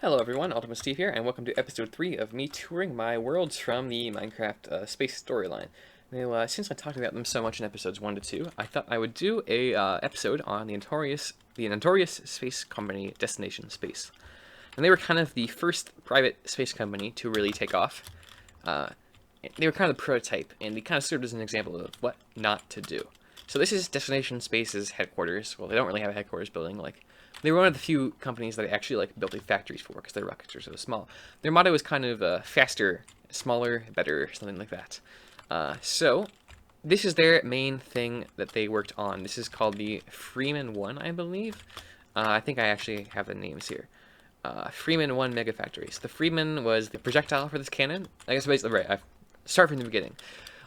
Hello everyone, Ultimate Steve here, and welcome to episode 3 of me touring my worlds from the Minecraft space storyline. Now, since I talked about them so much in episodes 1 to 2, I thought I would do a episode on the Notorious Space Company Destination Space. And they were kind of the first private space company to really take off. They were kind of the prototype, and they kind of served as an example of what not to do. So this is Destination Space's headquarters. Well, they don't really have a headquarters building, they were one of the few companies that I actually built factories for because their rockets are so small. Their motto is kind of faster, smaller, better, something like that. So this is their main thing that they worked on. This is called the Freeman 1, I believe. I think I actually have the names here. Freeman 1 Mega Factories. The Freeman was the projectile for this cannon. I guess basically, right, I start from the beginning.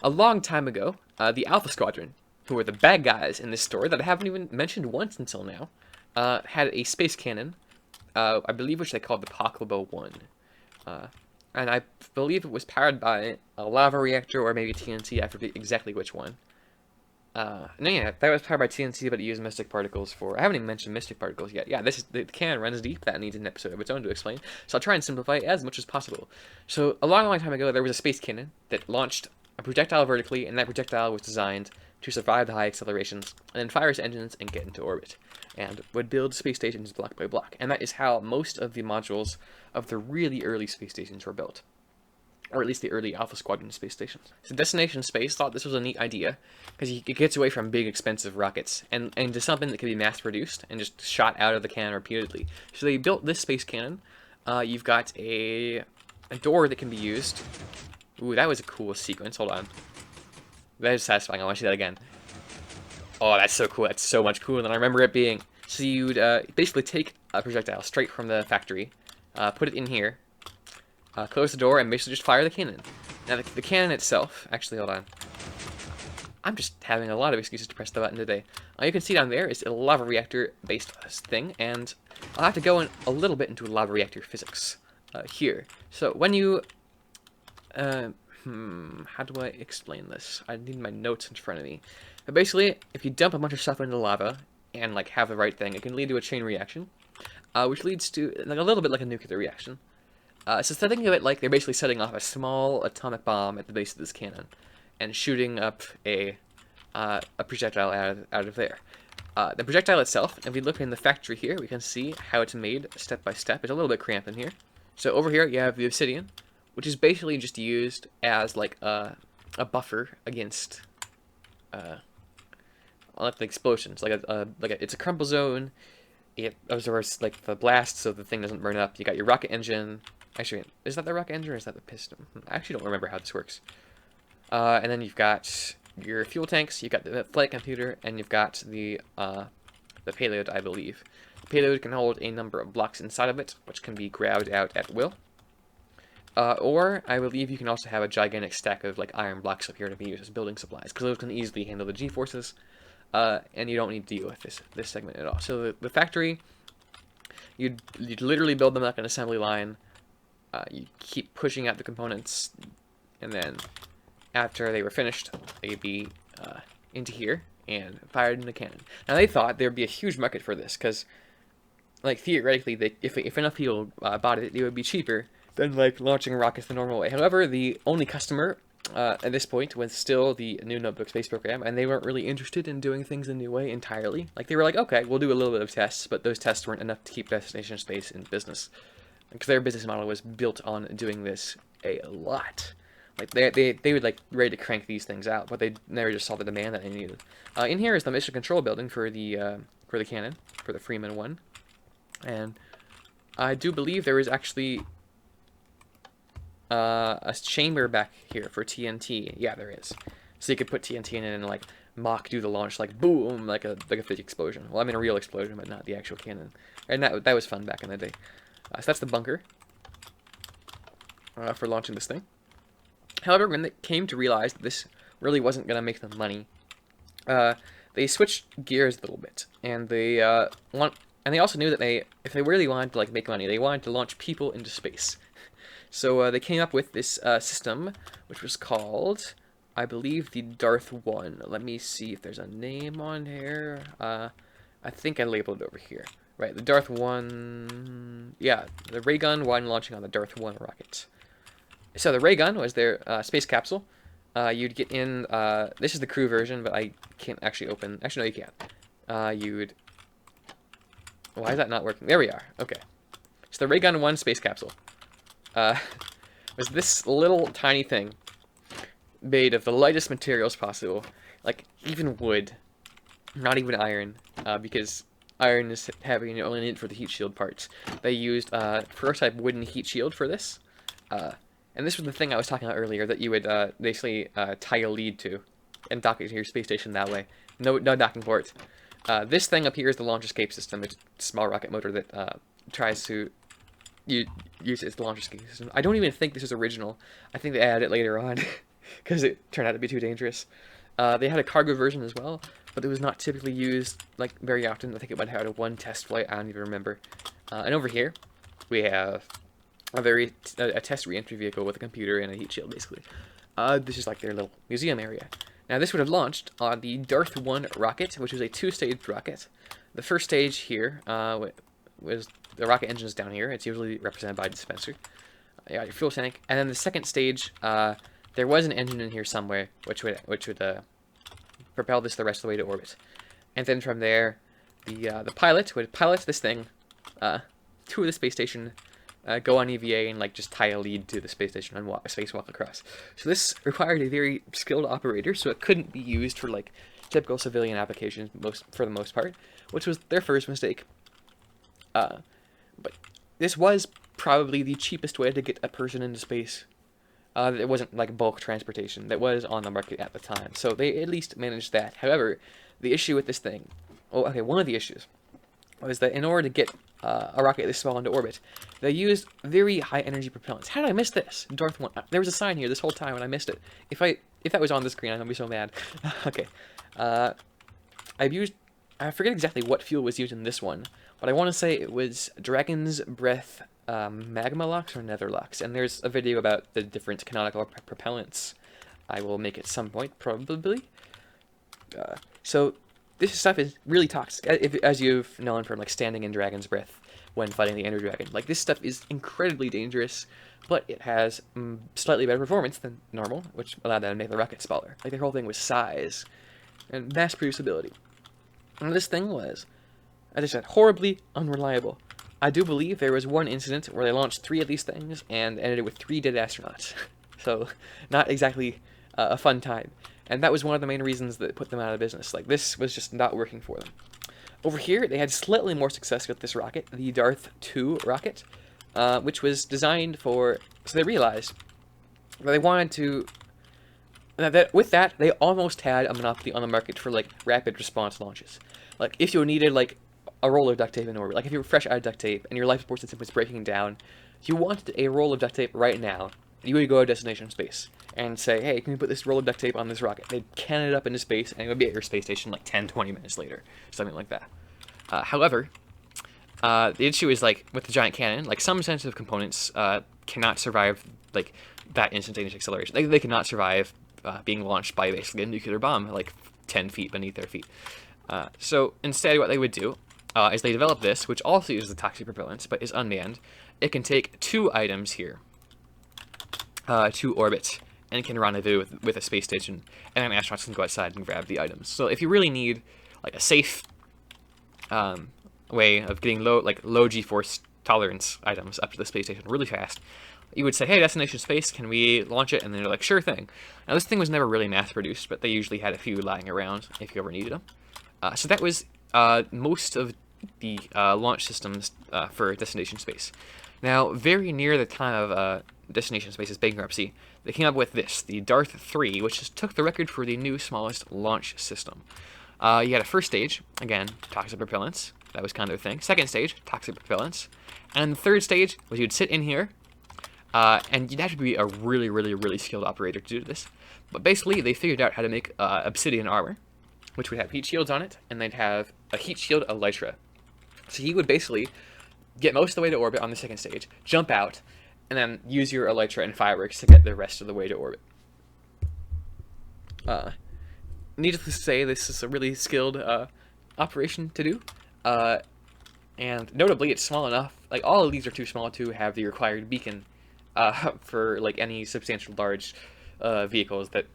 A long time ago, the Alpha Squadron, who were the bad guys in this story that I haven't even mentioned once until now, had a space cannon, I believe which they called the Poklabo 1. And I believe it was powered by a lava reactor or maybe TNT, I forget exactly which one. No, yeah, that was powered by TNT, but it used mystic particles for... I haven't even mentioned mystic particles yet. Yeah, the cannon runs deep. That needs an episode of its own to explain. So I'll try and simplify it as much as possible. So, a long, long time ago, there was a space cannon that launched a projectile vertically, and that projectile was designed to survive the high accelerations, and then fire its engines and get into orbit, and would build space stations block by block. And that is how most of the modules of the really early space stations were built. Or at least the early Alpha Squadron space stations. So Destination Space thought this was a neat idea, because it gets away from big, expensive rockets, and into something that can be mass-produced, and just shot out of the cannon repeatedly. So they built this space cannon. You've got a door that can be used. Ooh, that was a cool sequence. Hold on. That is satisfying. I want to see that again. Oh, that's so cool. That's so much cooler than I remember it being. So you'd basically take a projectile straight from the factory, put it in here, close the door, and basically just fire the cannon. Now, the cannon itself... Actually, hold on. I'm just having a lot of excuses to press the button today. You can see down there is a lava reactor-based thing, and I'll have to go in a little bit into lava reactor physics here. So when you... how do I explain this? I need my notes in front of me. But basically, if you dump a bunch of stuff into lava and have the right thing, it can lead to a chain reaction, which leads to a little bit like a nuclear reaction. So think of it like they're basically setting off a small atomic bomb at the base of this cannon and shooting up a projectile out of there. The projectile itself, if we look in the factory here, we can see how it's made step by step. It's a little bit cramped in here. So over here you have the obsidian, which is basically just used as like a buffer against the explosions. It's a crumble zone. It absorbs like the blast, so the thing doesn't burn up. You got your rocket engine. Actually, is that the rocket engine or is that the piston? I actually don't remember how this works. And then you've got your fuel tanks. You've got the flight computer, and you've got the payload, I believe. The payload can hold a number of blocks inside of it, which can be grabbed out at will. Or, I believe you can also have a gigantic stack of iron blocks up here to be used as building supplies, because those can easily handle the G-forces, and you don't need to deal with this segment at all. So the factory, you'd literally build them like an assembly line. You keep pushing out the components, and then after they were finished, they'd be into here and fired in the cannon. Now they thought there'd be a huge market for this, because theoretically, if enough people bought it, it would be cheaper than launching rockets the normal way. However, the only customer at this point was still the new Notebook Space program, and they weren't really interested in doing things a new way entirely. They were like, okay, we'll do a little bit of tests, but those tests weren't enough to keep Destination Space in business, because their business model was built on doing this a lot. They would ready to crank these things out, but they never just saw the demand that they needed. In here is the mission control building for the cannon, for the Freeman 1, and I do believe there is actually a chamber back here for TNT. Yeah, there is. So you could put TNT in it and mock do the launch, boom, like a fake explosion. Well, I mean a real explosion, but not the actual cannon. And that was fun back in the day. So that's the bunker for launching this thing. However, when they came to realize that this really wasn't going to make them money, they switched gears a little bit, and they also knew that if they really wanted to make money, they wanted to launch people into space. So they came up with this system, which was called, I believe, the Darth 1. Let me see if there's a name on here. I think I labeled it over here. Right, the Darth 1... Yeah, the ray gun one launching on the Darth 1 rocket. So the ray gun was their space capsule. You'd get in... this is the crew version, but I can't actually open... Actually, no, you can't. You'd... Why is that not working? There we are. Okay. So the ray gun 1 space capsule was this little tiny thing made of the lightest materials possible. Like, even wood. Not even iron. Because iron is heavy and you only need it for the heat shield parts. They used prototype wooden heat shield for this. And this was the thing I was talking about earlier, that you would basically tie a lead to and dock it to your space station that way. No docking port. This thing up here is the launch escape system. It's a small rocket motor that tries to use it as the launch escape system. I don't even think this is original. I think they added it later on because it turned out to be too dangerous. They had a cargo version as well, but it was not typically used like very often. I think it might have had one test flight. I don't even remember. And over here, we have a test re-entry vehicle with a computer and a heat shield, basically. This is like their little museum area. Now, this would have launched on the Darth 1 rocket, which was a two-stage rocket. The first stage here was the rocket engines down here. It's usually represented by a dispenser. You got your fuel tank, and then the second stage, there was an engine in here somewhere, which would propel this the rest of the way to orbit. And then from there, the pilot would pilot this thing to the space station, go on EVA, and like just tie a lead to the space station and spacewalk across. So this required a very skilled operator, so it couldn't be used for like typical civilian applications for the most part, which was their first mistake. But this was probably the cheapest way to get a person into space. It wasn't like bulk transportation that was on the market at the time, so they at least managed that. However, the issue with this thing, one of the issues was that in order to get a rocket this small into orbit, they used very high energy propellants. How did I miss this? Darth 1. There was a sign here this whole time and I missed it. If that was on the screen, I'm gonna be so mad. Okay. I forget exactly what fuel was used in this one, but I want to say it was Dragon's Breath Magma Lux or Nether Lux, and there's a video about the different canonical propellants. I will make at some point, probably. So this stuff is really toxic, as you've known from like standing in Dragon's Breath when fighting the Ender Dragon. Like, this stuff is incredibly dangerous, but it has slightly better performance than normal, which allowed them to make the rocket smaller. Like, the whole thing was size and mass producibility. And this thing was, as I said, horribly unreliable. I do believe there was one incident where they launched 3 of these things and ended it with 3 dead astronauts. So, not exactly a fun time. And that was one of the main reasons that put them out of business. Like, this was just not working for them. Over here, they had slightly more success with this rocket, the Darth 2 rocket, which was designed for... So they realized that they wanted to... With that, they almost had a monopoly on the market for, like, rapid response launches. Like, if you needed, like, a roll of duct tape in orbit, like if you were fresh out of duct tape and your life support system was breaking down, you wanted a roll of duct tape right now, you would go to destination space and say, hey, can you put this roll of duct tape on this rocket? They'd can it up into space, and it would be at your space station like 10-20 minutes later, something like that. However, the issue is, like, with the giant cannon, like, some sensitive components cannot survive, like, that instantaneous acceleration. They cannot survive being launched by basically a nuclear bomb, like 10 feet beneath their feet. So instead, what they would do is they develop this, which also uses the toxic propellants, but is unmanned. It can take 2 items here to orbit, and can rendezvous with a space station, and then astronauts can go outside and grab the items. So if you really need, like, a safe way of getting low G-force tolerance items up to the space station really fast, you would say, hey, destination space, can we launch it? And then they're like, sure thing. Now, this thing was never really mass-produced, but they usually had a few lying around if you ever needed them. So that was most of the launch systems for destination space. Now, very near the time of Destination Space's bankruptcy, they came up with this, the Darth 3, which just took the record for the new smallest launch system. You had a first stage, again, toxic propellants. That was kind of their thing. Second stage, toxic propellants. And the third stage was you'd sit in here, and you'd have to be a really, really, really skilled operator to do this. But basically, they figured out how to make obsidian armor, which would have heat shields on it, and they'd have a heat shield elytra. So he would basically get most of the way to orbit on the second stage, jump out, and then use your elytra and fireworks to get the rest of the way to orbit. Needless to say, this is a really skilled operation to do. And notably, it's small enough. Like, all of these are too small to have the required beacon for like any substantial large vehicles that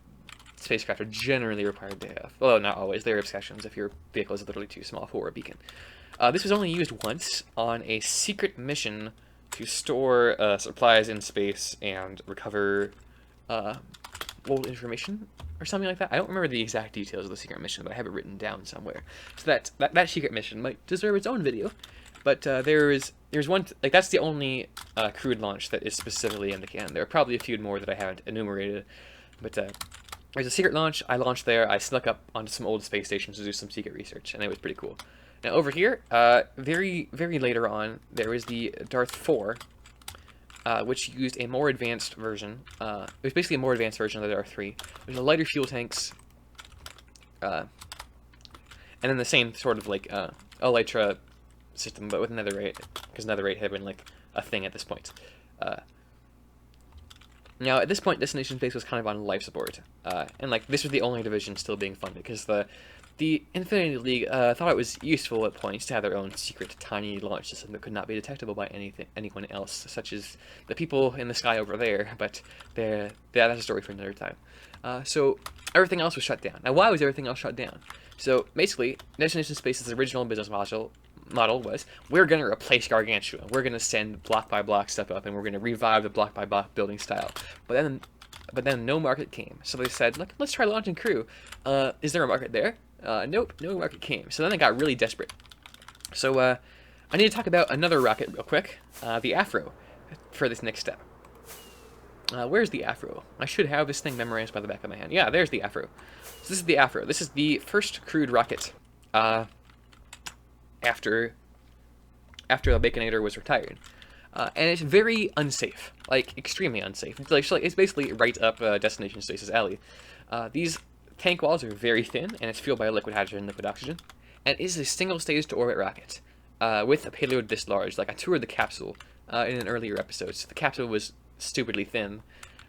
spacecraft are generally required to have. Well, not always. There are exceptions if your vehicle is literally too small for a beacon. This was only used once on a secret mission to store supplies in space and recover old information or something like that. I don't remember the exact details of the secret mission, but I have it written down somewhere. So that secret mission might deserve its own video. But there's one, like, that's the only crewed launch that is specifically in the canon. There are probably a few more that I haven't enumerated, but there's a secret launch. I launched there. I snuck up onto some old space stations to do some secret research, and it was pretty cool. Now over here, very later on, there is the Darth 4, which used a more advanced version. It was basically a more advanced version of the Darth 3. There's a lighter fuel tanks, and then the same sort of like Elytra system, but with netherite, because netherite had been like a thing at this point. Now at this point, Destination Space was kind of on life support, and like this was the only division still being funded, because the Infinity League thought it was useful at points to have their own secret tiny launch system that could not be detectable by anyone else, such as the people in the sky over there. But that's a story for another time. So everything else was shut down. Now, why was everything else shut down? So basically, Destination Space's original business model was, we're going to replace Gargantua. We're going to send block by block stuff up, and we're going to revive the block by block building style. But then no market came. So they said, look, let's try launching crew. Is there a market there? Nope, no market came. So then they got really desperate. So I need to talk about another rocket real quick, the Afro, for this next step. Where's the Afro? I should have this thing memorized by the back of my hand. Yeah, there's the Afro. So this is the Afro. This is the first crewed rocket after the Baconator was retired. And it's very unsafe, like extremely unsafe. It's basically right up Destination Space's alley. These tank walls are very thin, and it's fueled by liquid hydrogen and liquid oxygen. And it is a single-stage to orbit rocket with a payload this large. Like, I toured the capsule in an earlier episode, so the capsule was stupidly thin.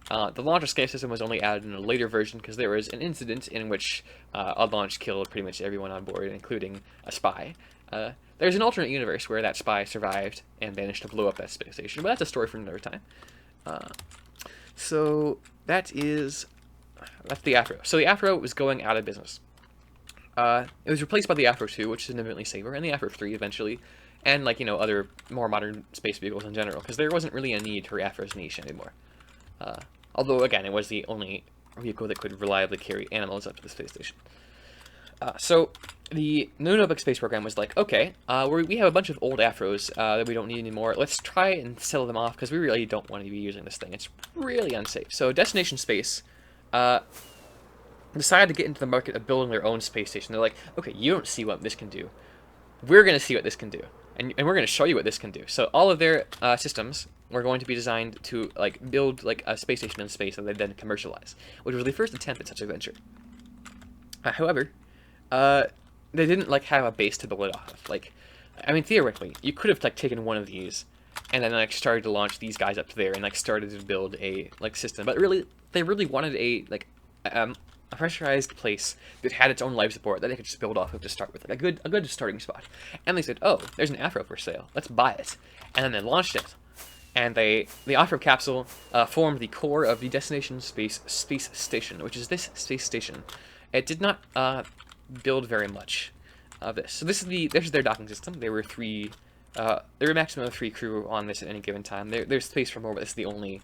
The launch escape system was only added in a later version because there was an incident in which a launch killed pretty much everyone on board, including a spy. There's an alternate universe where that spy survived and managed to blow up that space station, but that's a story for another time. So that's the Afro. So the Afro was going out of business. It was replaced by the Afro 2, which is significantly safer, and the Afro 3 eventually, and like, other more modern space vehicles in general, because there wasn't really a need for Afro's niche anymore. Although, again, it was the only vehicle that could reliably carry animals up to the space station. So the Notebook Space Program was like, okay, we have a bunch of old Afros that we don't need anymore. Let's try and sell them off, because we really don't want to be using this thing. It's really unsafe. So Destination Space decided to get into the market of building their own space station. They're like, okay, you don't see what this can do. We're going to see what this can do. And we're going to show you what this can do. So all of their systems were going to be designed to build a space station in space that they then commercialize, which was the first attempt at such a venture. However, they didn't have a base to build it off of. I mean, theoretically, you could have taken one of these and then started to launch these guys up to there and started to build a system. But really, they really wanted a pressurized place that had its own life support that they could just build off of to start with, a good starting spot. And they said, oh, there's an Afro for sale. Let's buy it. And then they launched it. And the Afro capsule formed the core of the Destination Space Station, which is this space station. It did not build very much of this. So this is their docking system. There were a maximum of 3 crew on this at any given time. There's space for more, but this is the only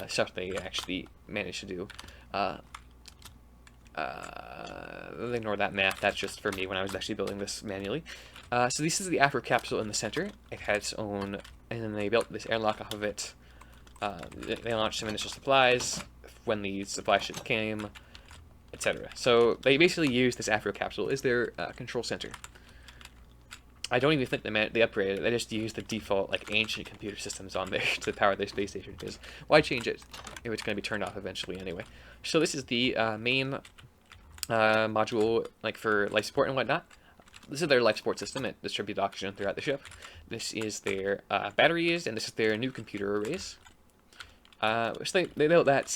stuff they actually managed to do. Ignore that map. That's just for me when I was actually building this manually. So this is the Afro capsule in the center. It had its own, and then they built this airlock off of it. They launched some initial supplies when the supply ship came, etc. So they basically used this Afro capsule as their control center. I don't even think they upgraded it. They just used the default ancient computer systems on there to power their space station, because why change it if it's going to be turned off eventually anyway? So this is the main module for life support and whatnot. This is their life support system. It distributes oxygen throughout the ship. This is their batteries, and this is their new computer arrays. Which they built that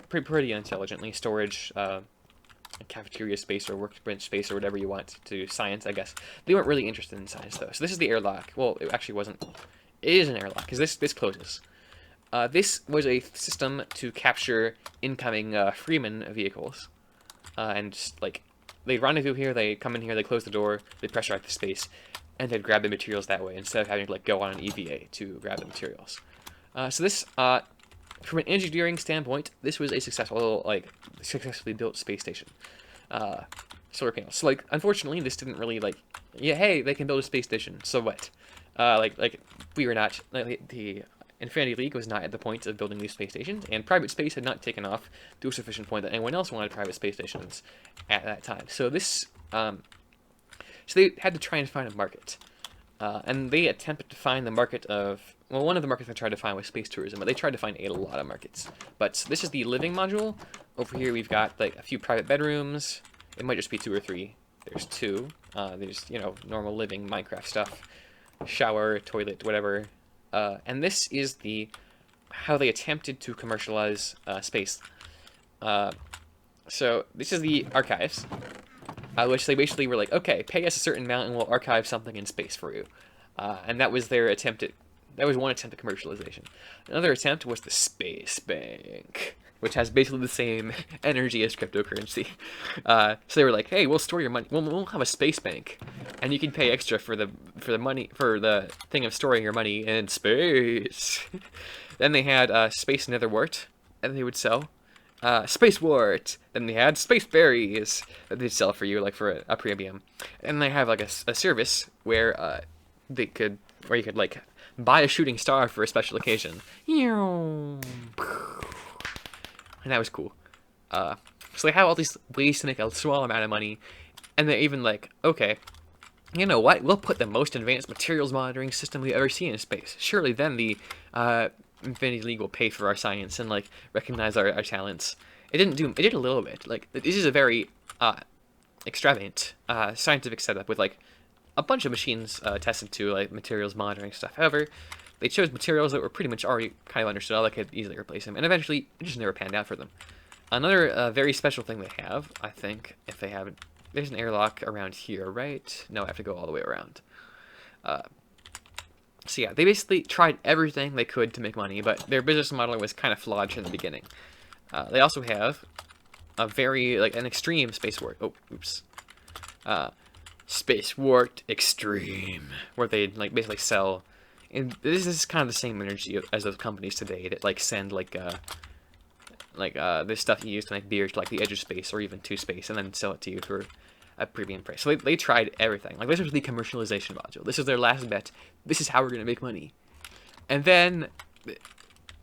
pretty intelligently. Storage cafeteria space or workbench space or whatever you want to science, I guess. They weren't really interested in science, though. So this is the airlock. Well, it actually wasn't. It is an airlock, because this closes. This was a system to capture incoming Freeman vehicles. And just, like, they'd rendezvous here, they come in here, they close the door, they pressurize the space, and they'd grab the materials that way, instead of having to, like, go on an EVA to grab the materials. So this, from an engineering standpoint, this was a successfully built space station. Solar panels. So, like, unfortunately, this didn't really, like, yeah, hey, they can build a space station, so what? We were not, like, the Infinity League was not at the point of building these space stations, and private space had not taken off to a sufficient point that anyone else wanted private space stations at that time. So this, so they had to try and find a market. And they attempted to find the market of, well, one of the markets they tried to find was space tourism, but they tried to find a lot of markets. But this is the living module. Over here we've got, like, a few private bedrooms. It might just be 2 or 3. There's 2. There's, you know, normal living Minecraft stuff. Shower, toilet, whatever. And this is how they attempted to commercialize space. So this is the archives, which they basically were like, okay, pay us a certain amount and we'll archive something in space for you. And that was their attempt that was one attempt at commercialization. Another attempt was the Space Bank, which has basically the same energy as cryptocurrency. So they were like, hey, we'll store your money. We'll have a space bank, and you can pay extra for the thing of storing your money in space. Then they had Space Netherwart that they would sell. Space Wart. Then they had Space Berries that they'd sell for you, like for a premium. And they have like a service where you could like buy a shooting star for a special occasion. And that was cool. So they have all these ways to make a small amount of money, and they're even like, okay, you know what? We'll put the most advanced materials monitoring system we've ever seen in space. Surely then the Infinity League will pay for our science and like recognize our talents. It did a little bit. Like, this is a very extravagant scientific setup with like a bunch of machines tested to like materials monitoring stuff. However, they chose materials that were pretty much already kind of understood. They could easily replace them, and eventually it just never panned out for them. Another very special thing they have, I think, if they haven't, there's an airlock around here, right? No, I have to go all the way around. So yeah, they basically tried everything they could to make money, but their business model was kind of flawed from the beginning. They also have a very, like, an extreme space war. Oh, oops. Space Wart Extreme, where they like basically sell, and this is kind of the same energy as those companies today that like send this stuff you use to make beer to like the edge of space or even to space, and then sell it to you for a premium price. So they tried everything. Like, this was the commercialization module. This is their last bet. This is how we're gonna make money. And then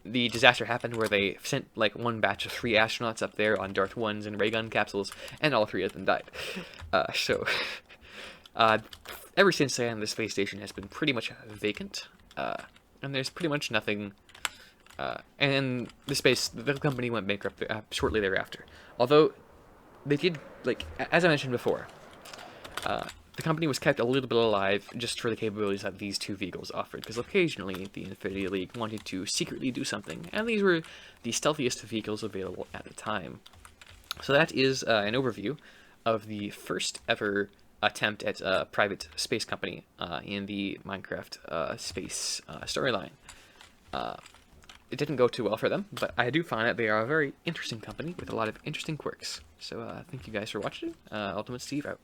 the disaster happened where they sent like one batch of 3 astronauts up there on Darth 1s and ray gun capsules, and all 3 of them died. Ever since then, the space station has been pretty much vacant, and there's pretty much nothing, and the company went bankrupt shortly thereafter. Although, they did, like, as I mentioned before, the company was kept a little bit alive just for the capabilities that these 2 vehicles offered, because occasionally the Infinity League wanted to secretly do something, and these were the stealthiest vehicles available at the time. So that is an overview of the first ever attempt at a private space company in the Minecraft space storyline. It didn't go too well for them, but I do find that they are a very interesting company with a lot of interesting quirks. So thank you guys for watching. Ultimate Steve out.